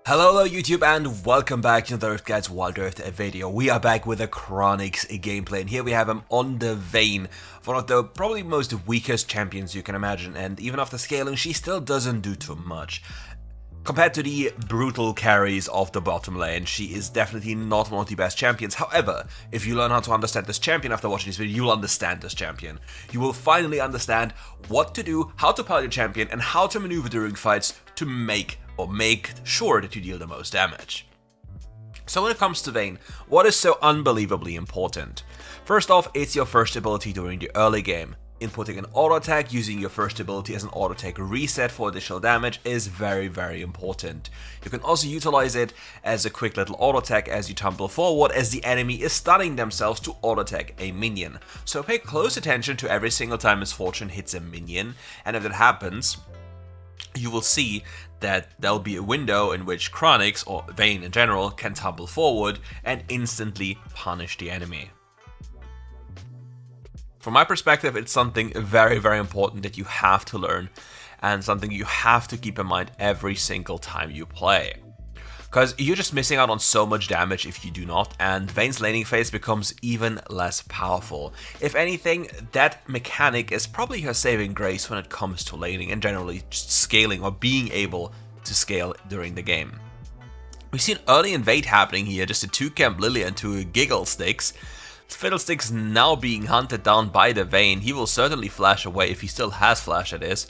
Hello YouTube and welcome back to the RiftGuides WildRift video. We are back with a KRANIX gameplay, and here we have him on the Vayne, one of the probably most weakest champions you can imagine, and even after scaling she still doesn't do too much. Compared to the brutal carries of the bottom lane, she is definitely not one of the best champions. However, if you learn how to understand this champion after watching this video, you'll understand this champion. You will finally understand what to do, how to play the champion, and how to maneuver during fights to make sure that you deal the most damage. So when it comes to Vayne, what is so unbelievably important? First off, it's your first ability during the early game. Inputting an auto attack using your first ability as an auto attack reset for additional damage is very important. You can also utilize it as a quick little auto attack as you tumble forward as the enemy is stunning themselves to auto attack a minion. So pay close attention to every single time Misfortune hits a minion, and if that happens, you will see that there'll be a window in which KRANIX, or Vayne in general, can tumble forward and instantly punish the enemy. From my perspective, it's something very important that you have to learn and something you have to keep in mind every single time you play. Because you're just missing out on so much damage if you do not, and Vayne's laning phase becomes even less powerful. If anything, that mechanic is probably her saving grace when it comes to laning and generally just scaling or being able to scale during the game. We've seen early invade happening here, just a 2-camp Lilia and 2 Giggle Sticks. Fiddlesticks now being hunted down by the Vayne. He will certainly flash away if he still has flash, it is.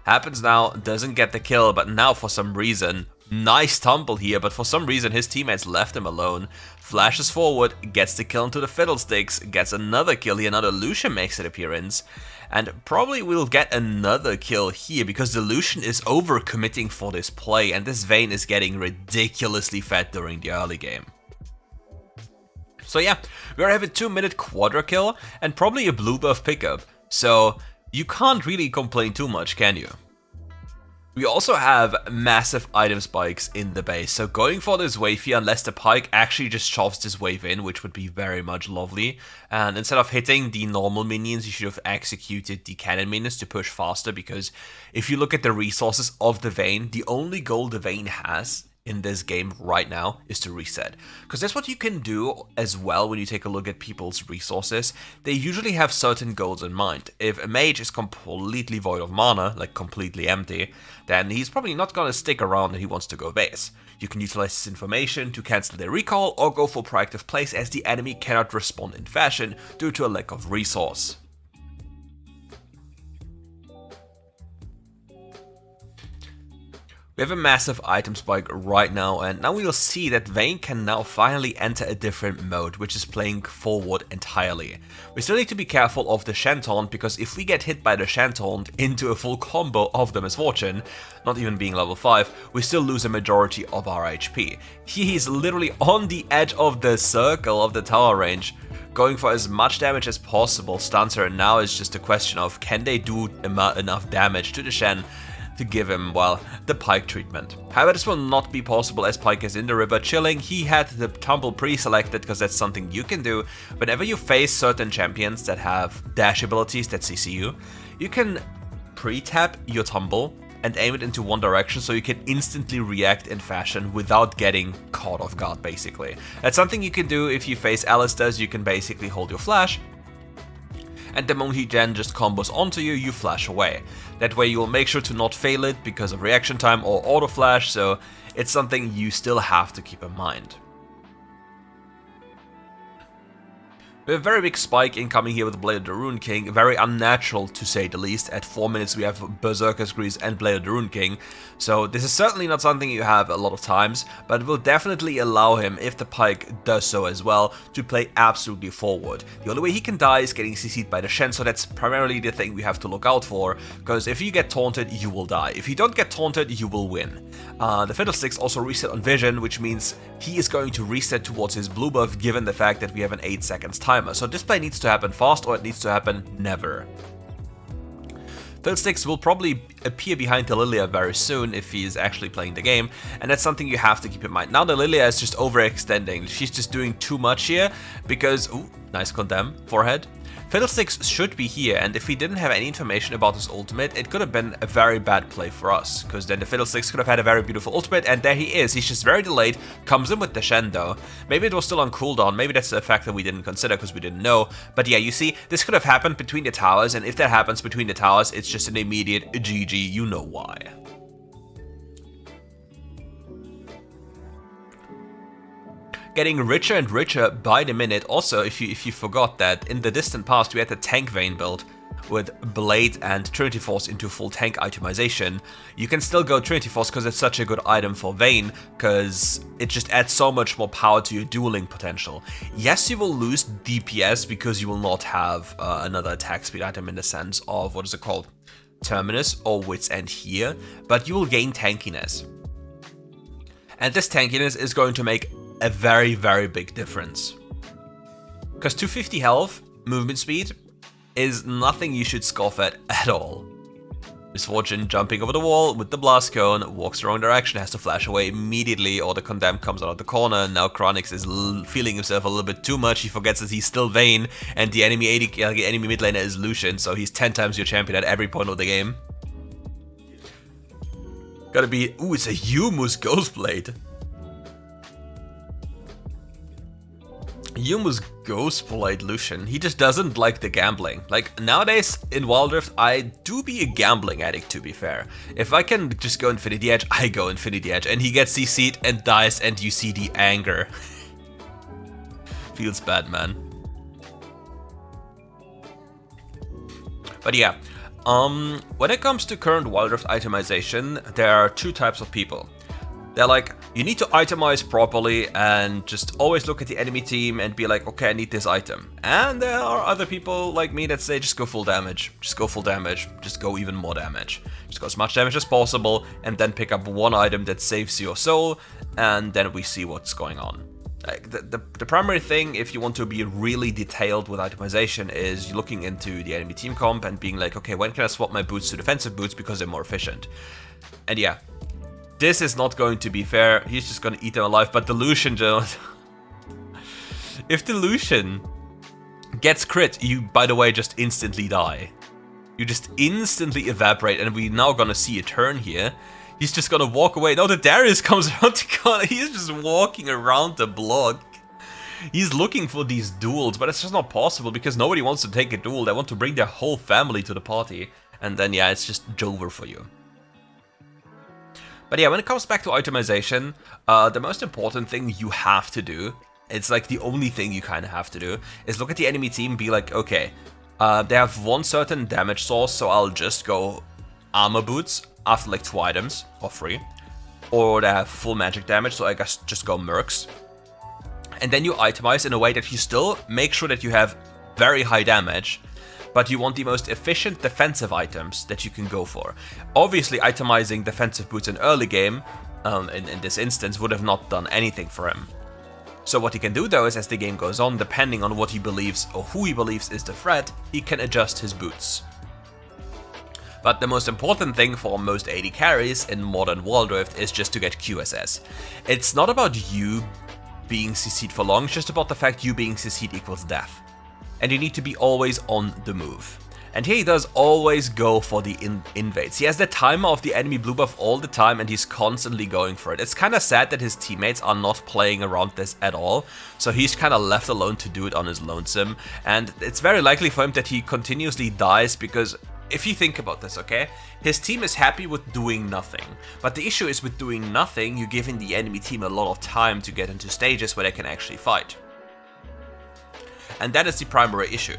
Happens now, doesn't get the kill, but now for some reason, nice tumble here, but for some reason his teammates left him alone. Flashes forward, gets the kill into the Fiddlesticks, gets another kill here, another Lucian makes an appearance. And probably will get another kill here because the Lucian is overcommitting for this play, and this Vayne is getting ridiculously fed during the early game. So yeah, we're having a 2-minute quadra kill and probably a blue buff pickup, so you can't really complain too much, can you? We also have massive item spikes in the base, so going for this wave here, unless the Pyke actually just shoves this wave in, which would be very much lovely, and instead of hitting the normal minions, you should have executed the cannon minions to push faster, because if you look at the resources of the Vayne, the only goal the Vayne has in this game right now is to reset, because that's what you can do as well. When you take a look at people's resources, they usually have certain goals in mind. If a mage is completely void of mana, like completely empty, then he's probably not gonna stick around and he wants to go base. You can utilize this information to cancel their recall or go for proactive plays as the enemy cannot respond in fashion due to a lack of resource. We have a massive item spike right now, and now we'll see that Vayne can now finally enter a different mode, which is playing forward entirely. We still need to be careful of the Shen taunt, because if we get hit by the Shen taunt into a full combo of the Misfortune, not even being level 5, we still lose a majority of our HP. He's literally on the edge of the circle of the tower range, going for as much damage as possible. Stuns her, and now it's just a question of can they do enough damage to the Shen to give him, well, the Pyke treatment. However, this will not be possible as Pyke is in the river chilling. He had the tumble pre-selected because that's something you can do. Whenever you face certain champions that have dash abilities that CC you, you can pre-tap your tumble and aim it into one direction so you can instantly react in fashion without getting caught off guard, basically. That's something you can do if you face Alistair's. You can basically hold your flash, and the moment he then just combos onto you, you flash away. That way you will make sure to not fail it because of reaction time or auto flash, so it's something you still have to keep in mind. We have a very big spike incoming here with Blade of the Rune King, very unnatural to say the least. At 4 minutes we have Berserker's Grease and Blade of the Rune King, so this is certainly not something you have a lot of times, but it will definitely allow him, if the Pyke does so as well, to play absolutely forward. The only way he can die is getting CC'd by the Shen, so that's primarily the thing we have to look out for, because if you get taunted, you will die. If you don't get taunted, you will win. The Fiddlesticks also reset on Vision, which means he is going to reset towards his blue buff given the fact that we have an 8 seconds timer. So this play needs to happen fast, or it needs to happen never. Fiddlesticks will probably appear behind the Lilia very soon if he is actually playing the game, and that's something you have to keep in mind. Now the Lilia is just overextending. She's just doing too much here because, ooh, nice condemn, forehead. Fiddlesticks should be here, and if he didn't have any information about his ultimate, it could have been a very bad play for us, because then the Fiddlesticks could have had a very beautiful ultimate, and there he is. He's just very delayed, comes in with the Shendo. Maybe it was still on cooldown, maybe that's a fact that we didn't consider because we didn't know. But yeah, you see, this could have happened between the towers, and if that happens between the towers, it's just an immediate GG, you know why. Getting richer and richer by the minute. Also, if you forgot that in the distant past we had the tank Vayne build with Blade and Trinity Force into full tank itemization, you can still go Trinity Force because it's such a good item for Vayne, because it just adds so much more power to your dueling potential. Yes, you will lose DPS because you will not have another attack speed item in the sense of, what is it called, Terminus or Wit's End here, but you will gain tankiness. And this tankiness is going to make a very, very big difference. Because 250 health, movement speed, is nothing you should scoff at all. Misfortune jumping over the wall with the blast cone, walks the wrong direction, has to flash away immediately, or the Condemned comes out of the corner. Now KRANIX is feeling himself a little bit too much. He forgets that he's still Vayne, and the enemy enemy mid laner is Lucian, so he's 10 times your champion at every point of the game. Gotta be... Ooh, it's a Humus Ghostblade. Humus Ghostblade Lucian. He just doesn't like the gambling. Like, nowadays in WildRift, I do be a gambling addict, to be fair. If I can just go Infinity Edge, I go Infinity Edge. And he gets CC'd and dies, and you see the anger. Feels bad, man. But yeah, when it comes to current WildRift itemization, there are two types of people. They're like, you need to itemize properly and just always look at the enemy team and be like, okay, I need this item. And there are other people like me that say, just go full damage, just go full damage, just go even more damage. Just go as much damage as possible and then pick up one item that saves your soul, and then we see what's going on. Like, the primary thing, if you want to be really detailed with itemization, is you're looking into the enemy team comp and being like, okay, when can I swap my boots to defensive boots because they're more efficient? And yeah, this is not going to be fair. He's just going to eat them alive. But the Lucian just... If the Lucian gets crit, you, by the way, just instantly die. You just instantly evaporate. And we're now going to see a turn here. He's just going to walk away. No, the Darius comes around the corner. He's just walking around the block. He's looking for these duels, but it's just not possible because nobody wants to take a duel. They want to bring their whole family to the party. And then, yeah, it's just Jover for you. But yeah, when it comes back to itemization, the most important thing you have to do, it's like the only thing you kind of have to do, is look at the enemy team and be like, okay, they have one certain damage source, so I'll just go armor boots after like 2 items, or 3. Or they have full magic damage, so I guess just go mercs. And then you itemize in a way that you still make sure that you have very high damage, but you want the most efficient defensive items that you can go for. Obviously, itemizing defensive boots in early game, in this instance, would have not done anything for him. So what he can do though is, as the game goes on, depending on what he believes or who he believes is the threat, he can adjust his boots. But the most important thing for most AD carries in modern WildRift is just to get QSS. It's not about you being CC'd for long, it's just about the fact you being CC'd equals death. And you need to be always on the move. And here he does always go for the invades. He has the timer of the enemy blue buff all the time and he's constantly going for it. It's kind of sad that his teammates are not playing around this at all, so he's kind of left alone to do it on his lonesome. And it's very likely for him that he continuously dies because, if you think about this, okay, his team is happy with doing nothing. But the issue is with doing nothing, you're giving the enemy team a lot of time to get into stages where they can actually fight. And that is the primary issue.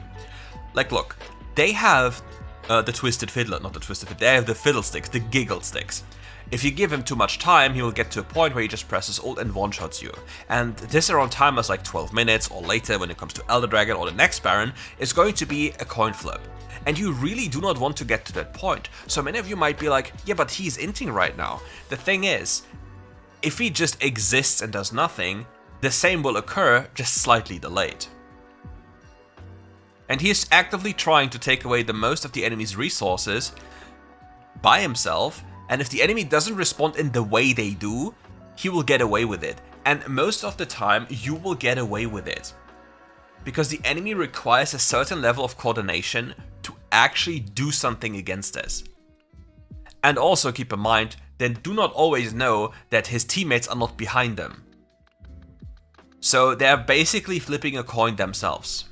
Like, look, they have the Twisted Fiddler, not the Twisted Fiddler, they have the Fiddlesticks, the Giggle Sticks. If you give him too much time, he will get to a point where he just presses ult and one-shots you. And this around timers like 12 minutes or later when it comes to Elder Dragon or the next Baron is going to be a coin flip. And you really do not want to get to that point. So many of you might be like, yeah, but he's inting right now. The thing is, if he just exists and does nothing, the same will occur, just slightly delayed. And he is actively trying to take away the most of the enemy's resources by himself, and if the enemy doesn't respond in the way they do, he will get away with it. And most of the time, you will get away with it. because the enemy requires a certain level of coordination to actually do something against this. And also keep in mind, they do not always know that his teammates are not behind them. So they're basically flipping a coin themselves.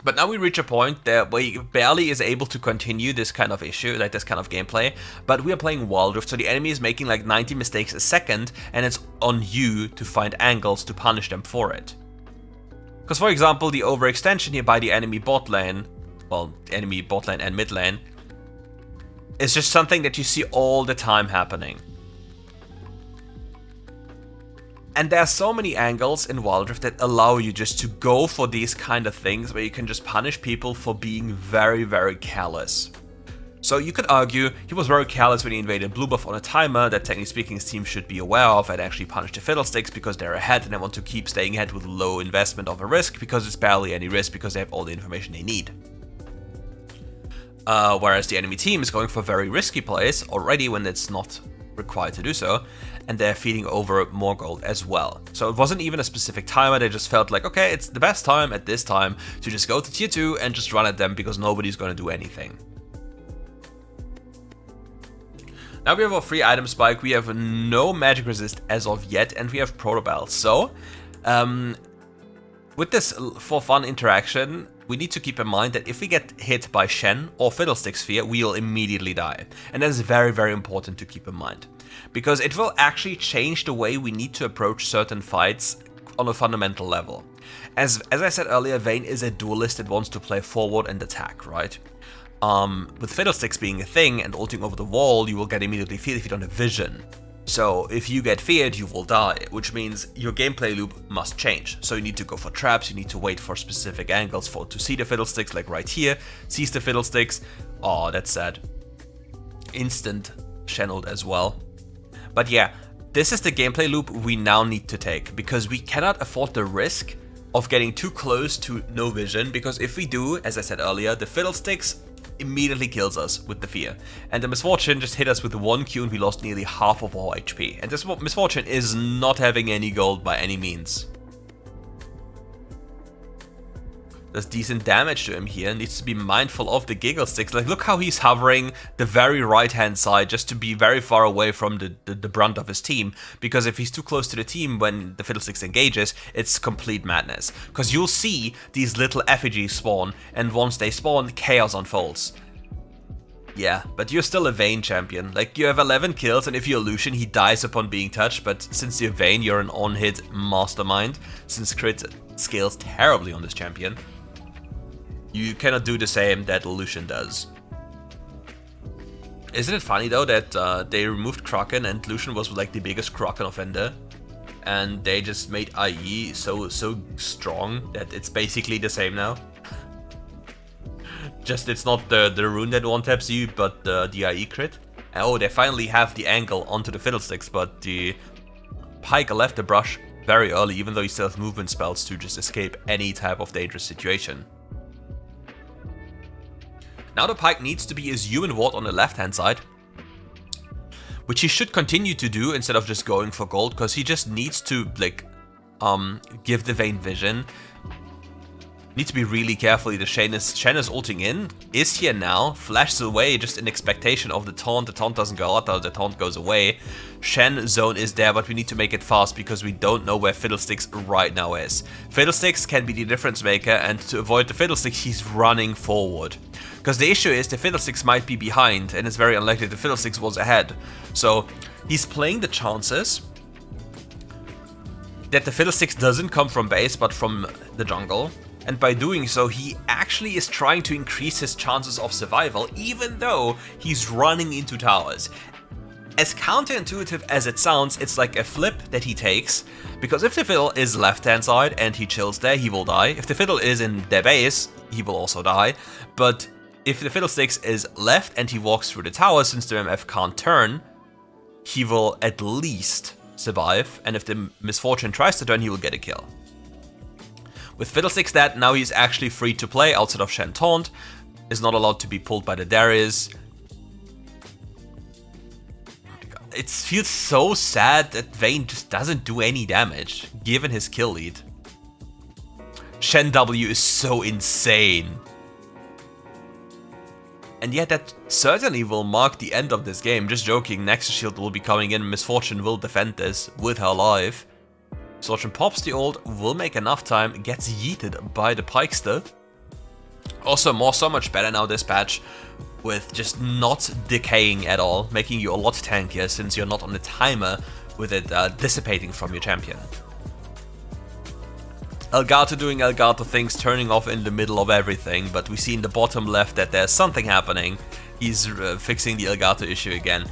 But now we reach a point that we barely is able to continue this kind of issue, like this kind of gameplay, but we are playing WildRift, so the enemy is making like 90 mistakes a second, and it's on you to find angles to punish them for it. Because for example, the overextension here by the enemy bot lane, well, enemy bot lane and mid lane, is just something that you see all the time happening. And there are so many angles in WildRift that allow you just to go for these kind of things where you can just punish people for being very, very careless. So you could argue he was very careless when he invaded blue buff on a timer that technically speaking his team should be aware of and actually punish the fiddlesticks because they're ahead and they want to keep staying ahead with low investment of a risk because it's barely any risk because they have all the information they need. Whereas the enemy team is going for very risky plays already when it's not required to do so, and they're feeding over more gold as well. So it wasn't even a specific timer, they just felt like, okay, it's the best time at this time to just go to tier 2 and just run at them because nobody's going to do anything. Now we have our free item spike, we have no magic resist as of yet, and we have protobells. So, with this for fun interaction, we need to keep in mind that if we get hit by Shen or Fiddlestick Sphere, we'll immediately die. And that is very, very important to keep in mind. Because it will actually change the way we need to approach certain fights on a fundamental level. As I said earlier, Vayne is a duelist that wants to play forward and attack, right? With Fiddlesticks being a thing and ulting over the wall, you will get immediately feared if you don't have vision. So if you get feared, you will die, which means your gameplay loop must change. So you need to go for traps, you need to wait for specific angles to see the Fiddlesticks, like right here, sees the Fiddlesticks. Oh, that's sad. Instant Shen ult as well. But yeah, this is the gameplay loop we now need to take, because we cannot afford the risk of getting too close to no vision, because if we do, as I said earlier, the Fiddlesticks immediately kills us with the fear. And the Misfortune just hit us with 1 Q and we lost nearly half of our HP. And this Misfortune is not having any gold by any means. Does decent damage to him here, needs to be mindful of the giggle sticks. Like, look how he's hovering the very right hand side just to be very far away from the brunt of his team, because if he's too close to the team when the Fiddlesticks engages, it's complete madness. Because you'll see these little effigies spawn, and once they spawn, chaos unfolds. Yeah, but you're still a Vayne champion. Like, you have 11 kills, and if you're Lucian, he dies upon being touched, but since you're Vayne, you're an on-hit mastermind, since crit scales terribly on this champion. You cannot do the same that Lucian does. Isn't it funny though that they removed Kraken and Lucian was like the biggest Kraken offender, and they just made IE so strong that it's basically the same now? Just it's not the rune that one taps you, but the IE crit. Oh, they finally have the angle onto the Fiddlesticks, but the Pike left the brush very early, even though he still has movement spells to just escape any type of dangerous situation. Now the Pike needs to be his human ward on the left hand side, which he should continue to do instead of just going for gold, because he just needs to like give the Vayne vision. Need to be really careful. The Shen is ulting in, is here now, flashes away just in expectation of the taunt. The taunt doesn't go out, the taunt goes away. Shen zone is there, but we need to make it fast because we don't know where Fiddlesticks right now is. Fiddlesticks can be the difference maker, and to avoid the Fiddlesticks, he's running forward. Because the issue is the Fiddlesticks might be behind, and it's very unlikely the Fiddlesticks was ahead. So he's playing the chances that the Fiddlesticks doesn't come from base, but from the jungle. And by doing so, he actually is trying to increase his chances of survival, even though he's running into towers. As counterintuitive as it sounds, it's like a flip that he takes, because if the Fiddle is left-hand side and he chills there, he will die. If the Fiddle is in their base, he will also die. But if the Fiddlesticks is left and he walks through the tower, since the MF can't turn, he will at least survive, and if the Misfortune tries to turn, he will get a kill. With Fiddlesticks dead, now he's actually free to play outside of Shen Taunt, is not allowed to be pulled by the Darius. It feels so sad that Vayne just doesn't do any damage, given his kill lead. Shen W is so insane. And yet that certainly will mark the end of this game. Just joking, Nexus Shield will be coming in, Misfortune will defend this with her life. Misfortune pops the ult, will make enough time, gets yeeted by the Pikester. Also so much better now this patch, with just not decaying at all, making you a lot tankier since you're not on the timer with it dissipating from your champion. Elgato doing Elgato things, turning off in the middle of everything, but we see in the bottom left that there's something happening. He's fixing the Elgato issue again.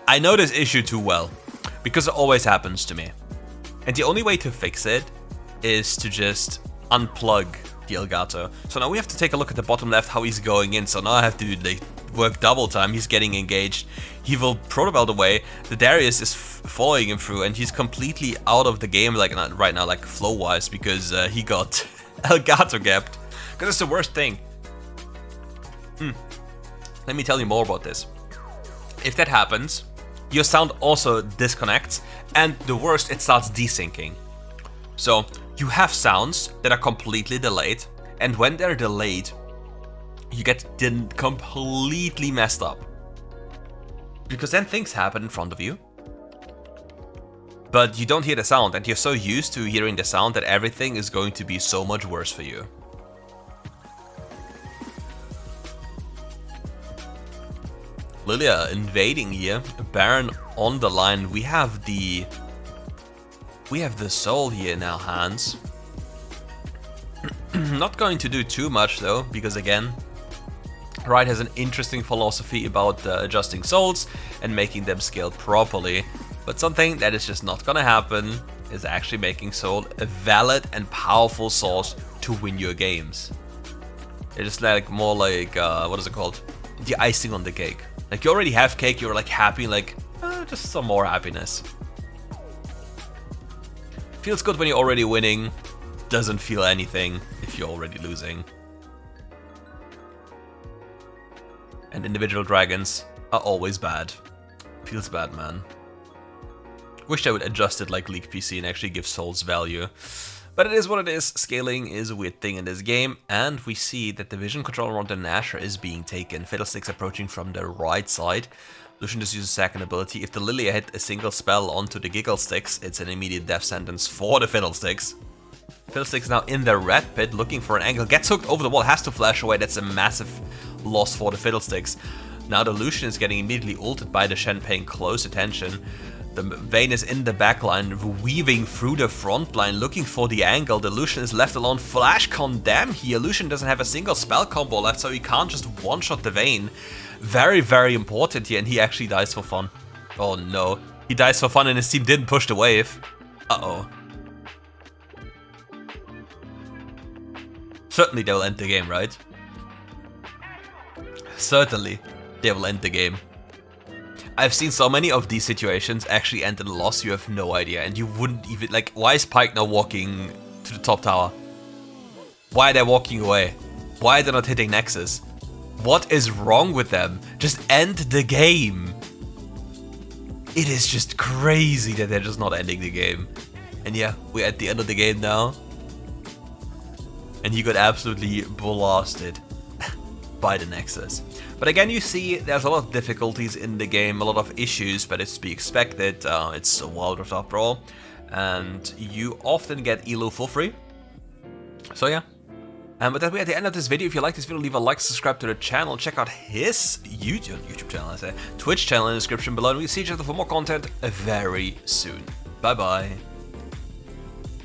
I know this issue too well, because it always happens to me. And the only way to fix it is to just unplug the Elgato. So now we have to take a look at the bottom left, how he's going in. So now I have to work double time. He's getting engaged. He will protobelt away. The Darius is following him through, and he's completely out of the game like right now, like flow-wise, because he got Elgato gapped. Because it's the worst thing. Let me tell you more about this. If that happens, your sound also disconnects, and the worst, it starts desyncing. So you have sounds that are completely delayed, and when they're delayed, you get completely messed up. Because then things happen in front of you, but you don't hear the sound, and you're so used to hearing the sound that everything is going to be so much worse for you. Lilia invading here, Baron on the line. We have the soul here in our hands. Not going to do too much though, because again, Riot has an interesting philosophy about adjusting souls and making them scale properly. But something that is just not gonna happen is actually making soul a valid and powerful source to win your games. It's just like more like what is it called? The icing on the cake. Like you already have cake, you're like happy, like just some more happiness. Feels good when you're already winning. Doesn't feel anything if you're already losing. And individual dragons are always bad. Feels bad, man. Wish they would adjust it like League PC and actually give souls value. But it is what it is. Scaling is a weird thing in this game, and we see that the vision control around the Nashor is being taken. Fiddlesticks approaching from the right side. Lucian just uses second ability. If the Lilia hit a single spell onto the Giggle Sticks, it's an immediate death sentence for the Fiddlesticks. Fiddlesticks now in the red pit looking for an angle. Gets hooked over the wall, has to flash away. That's a massive loss for the Fiddlesticks. Now the Lucian is getting immediately ulted by the Shen, paying close attention. The Vayne is in the backline, weaving through the front line, looking for the angle. The Lucian is left alone. Flash condemn here. Lucian doesn't have a single spell combo left, so he can't just one-shot the Vayne. Very, very important here, and he actually dies for fun. Oh no. He dies for fun and his team didn't push the wave. Uh-oh. Certainly they will end the game, right? Certainly they will end the game. I've seen so many of these situations actually end in a loss, you have no idea. And you wouldn't even, like, why is Pyke now walking to the top tower? Why are they walking away? Why are they not hitting Nexus? What is wrong with them? Just end the game. It is just crazy that they're just not ending the game. And yeah, we're at the end of the game now. And he got absolutely blasted by the Nexus. But again, you see there's a lot of difficulties in the game, a lot of issues, but it's to be expected. It's a WildRift after all, and you often get elo for free. So yeah. But that way, at the end of this video, if you like this video, leave a like, subscribe to the channel, check out his YouTube channel, Twitch channel in the description below, and we'll see each other for more content very soon. Bye bye.